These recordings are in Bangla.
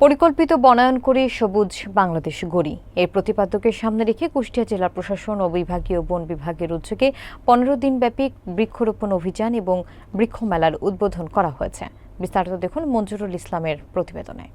পরিকল্পিত বনায়ন করে সবুজ বাংলাদেশ গড়ি এর প্রতিপাদ্যকে সামনে রেখে কুষ্টিয়া জেলা প্রশাসন ও বিভাগীয় বন বিভাগের উদ্যোগে ১৫ দিনব্যাপী বৃক্ষরোপণ অভিযান এবং বৃক্ষ মেলার উদ্বোধন করা হয়েছে। বিস্তারিত দেখুন মঞ্জুরুল ইসলামের প্রতিবেদনে।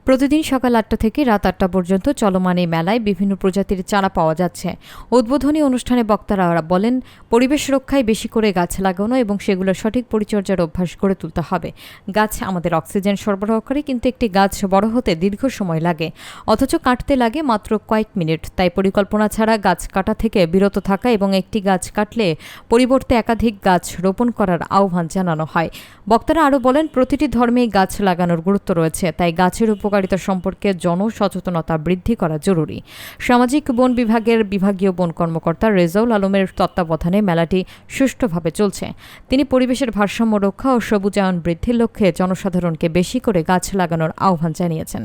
প্রতিদিন সকাল ৮টা থেকে রাত ৮টা পর্যন্ত চলমান এই মেলায় বিভিন্ন প্রজাতির চারা পাওয়া যাচ্ছে। উদ্বোধনী অনুষ্ঠানে বক্তারা বলেন, পরিবেশ রক্ষায় বেশি করে গাছ লাগানো এবং সেগুলোর সঠিক পরিচর্যার অভ্যাস গড়ে তুলতে হবে। গাছ আমাদের অক্সিজেন সরবরাহ করে, কিন্তু একটি গাছ বড় হতে দীর্ঘ সময় লাগে, অথচ কাটতে লাগে মাত্র কয়েক মিনিট। তাই পরিকল্পনা ছাড়া গাছ কাটা থেকে বিরত থাকা এবং একটি গাছ কাটলে পরিবর্তে একাধিক গাছ রোপণ করার আহ্বান জানানো হয়। বক্তারা আরও বলেন, প্রতিটি ধর্মেই গাছ লাগানোর গুরুত্ব রয়েছে, তাই গাছের উপকারিতা সম্পর্কে জনসচেতনতা বৃদ্ধি করা জরুরি। সামাজিক বন বিভাগের বিভাগীয় বন কর্মকর্তা রেজাউল আলমের তত্ত্বাবধানে মেলাটি সুষ্ঠুভাবে চলছে। তিনি পরিবেশের ভারসাম্য রক্ষা ও সবুজায়ন বৃদ্ধির লক্ষ্যে জনসাধারণকে বেশি করে গাছ লাগানোর আহ্বান জানিয়েছেন।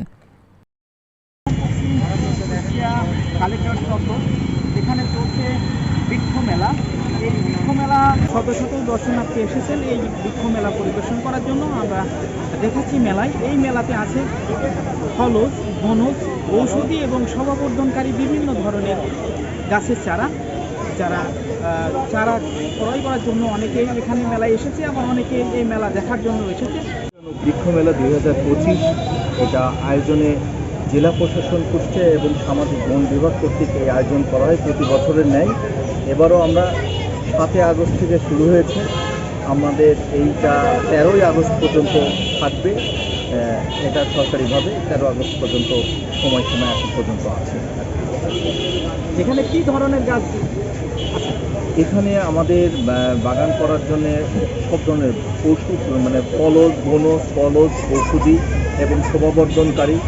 এখানে চলছে বৃক্ষ মেলা। এই বৃক্ষ মেলা শত শত দর্শনার্থী এসেছেন এই বৃক্ষ মেলা পরিদর্শন করার জন্য। আমরা দেখেছি মেলায়, এই মেলাতে আছে ফলজ, বনজ, ঔষধি এবং শোভাবর্ধনকারী বিভিন্ন ধরনের গাছের চারা ক্রয় করার জন্য অনেকে এখানে মেলায় এসেছে, আবার অনেকে এই মেলা দেখার জন্য এসেছে। বৃক্ষ মেলা ২০২৫ এটা আয়োজনে জেলা প্রশাসন কুষ্টিয়া এবং সামাজিক বন বিভাগ কর্তৃক এই আয়োজন করা হয় প্রতি বছরের ন্যায়। এবারও আমরা ৭ই আগস্ট থেকে শুরু হয়েছে, আমাদের এইটা ১৩ই আগস্ট পর্যন্ত থাকবে। এটা সরকারিভাবে ১৩ আগস্ট পর্যন্ত সময়সীমা এখন পর্যন্ত আছে। এখানে কি ধরনের গাছ? এখানে আমাদের বাগান করার জন্য সব ধরনের ওষুধ মানে ফলজ, বনজ, ঔষধি এবং শোভাবর্ধনকারী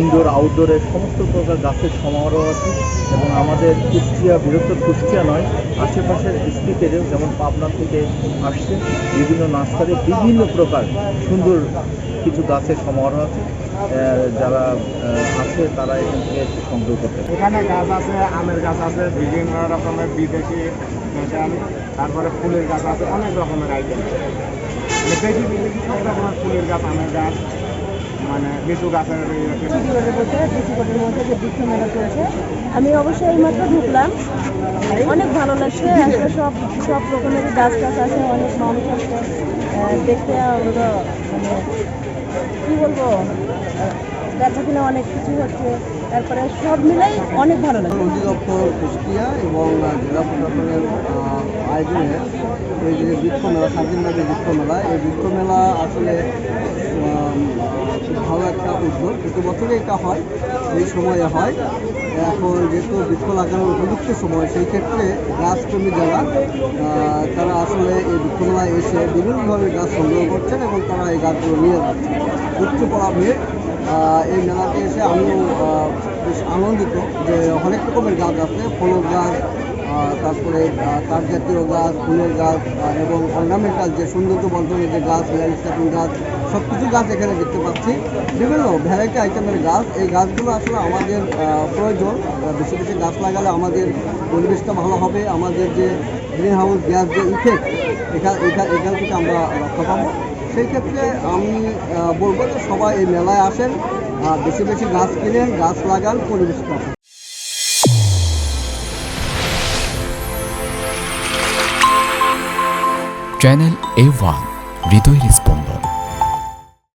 ইনডোর আউটডোরের সমস্ত প্রকার গাছের সমারোহ আছে। এবং আমাদের কুষ্টিয়া, বৃহত্তর কুষ্টিয়া নয়, আশেপাশের ডিস্ট্রিক্টের যেমন পাবনা থেকে আসছে বিভিন্ন নার্সারি, বিভিন্ন প্রকার সুন্দর কিছু গাছের সমারোহ আছে। যারা আছে তারা এখান থেকে একটু সংগ্রহ করতে পারে। এখানে গাছ আছে, আমের গাছ আছে, বিভিন্ন রকমের বিদেশি দেশাল, তারপরে ফুলের গাছ আছে, অনেক রকমের আইটেম। দেশি বিদেশি সব রকমের ফুলের গাছ, আমের গাছ, মানে লিচু গাছের বৃক্ষকোটের মধ্যে যে বৃক্ষ মেলা চলছে, আমি অবশ্যই এইমাত্র ঢুকলাম, অনেক ভালো লাগছে। আসলে সব রকমের গাছ আছে, অনেক মানুষ আছে দেখতে। আমরা মানে কী বলবো, দেখা কিনা অনেক কিছু হচ্ছে, তারপরে সব মিলাই অনেক ভালো লাগে। অধিদপ্তর কুষ্টিয়া এবং জেলা প্রশাসনের আয়োজনে এই যে বৃক্ষ মেলা, 7 দিনব্যাপী বৃক্ষ মেলা, এই বৃক্ষ মেলা আসলে খুব ভালো একটা উদ্যোগ। প্রতি বছরই এটা হয়, এই সময়ে হয়। এখন যেহেতু বৃক্ষ লাগানোর উপযুক্ত সময়, সেই ক্ষেত্রে গাছপ্রেমী যারা তারা আসলে এই বৃক্ষ মেলায় এসে বিভিন্ন ধরনের গাছ সংগ্রহ করছেন এবং তারা এই গাছগুলো নিয়ে যাচ্ছেন। উচ্চ পড়াবে এই মেলাতে এসে আমিও বেশ আনন্দিত যে অনেক রকমের গাছ আছে, ফলক গাছ, তারপরে তার জাতীয় গাছ, ফুলের গাছ এবং অর্নামেন্টাল যে সৌন্দর্য বর্ধনের যে গাছ, ল্যান্ডস্কেপিং গাছ, সব কিছু গাছ এখানে দেখতে পাচ্ছি। বিভিন্ন ভ্যারাইটি আইটেমের গাছ। এই গাছগুলো আসলে আমাদের প্রয়োজন। বেশি বেশি গাছ লাগালে আমাদের পরিবেশটা ভালো হবে, আমাদের যে গ্রিন হাউস গ্যাস যে ইফেক্ট এখান থেকে আমরা রক্ষা পাবো। সেই ক্ষেত্রে আমি বলবো যে সবাই এই মেলায় আসেন, বেশি বেশি গাছ কিনেন, গাছ লাগান, পরিবেশটা। চ্যানেল A1 হৃদয় রেসপন্স।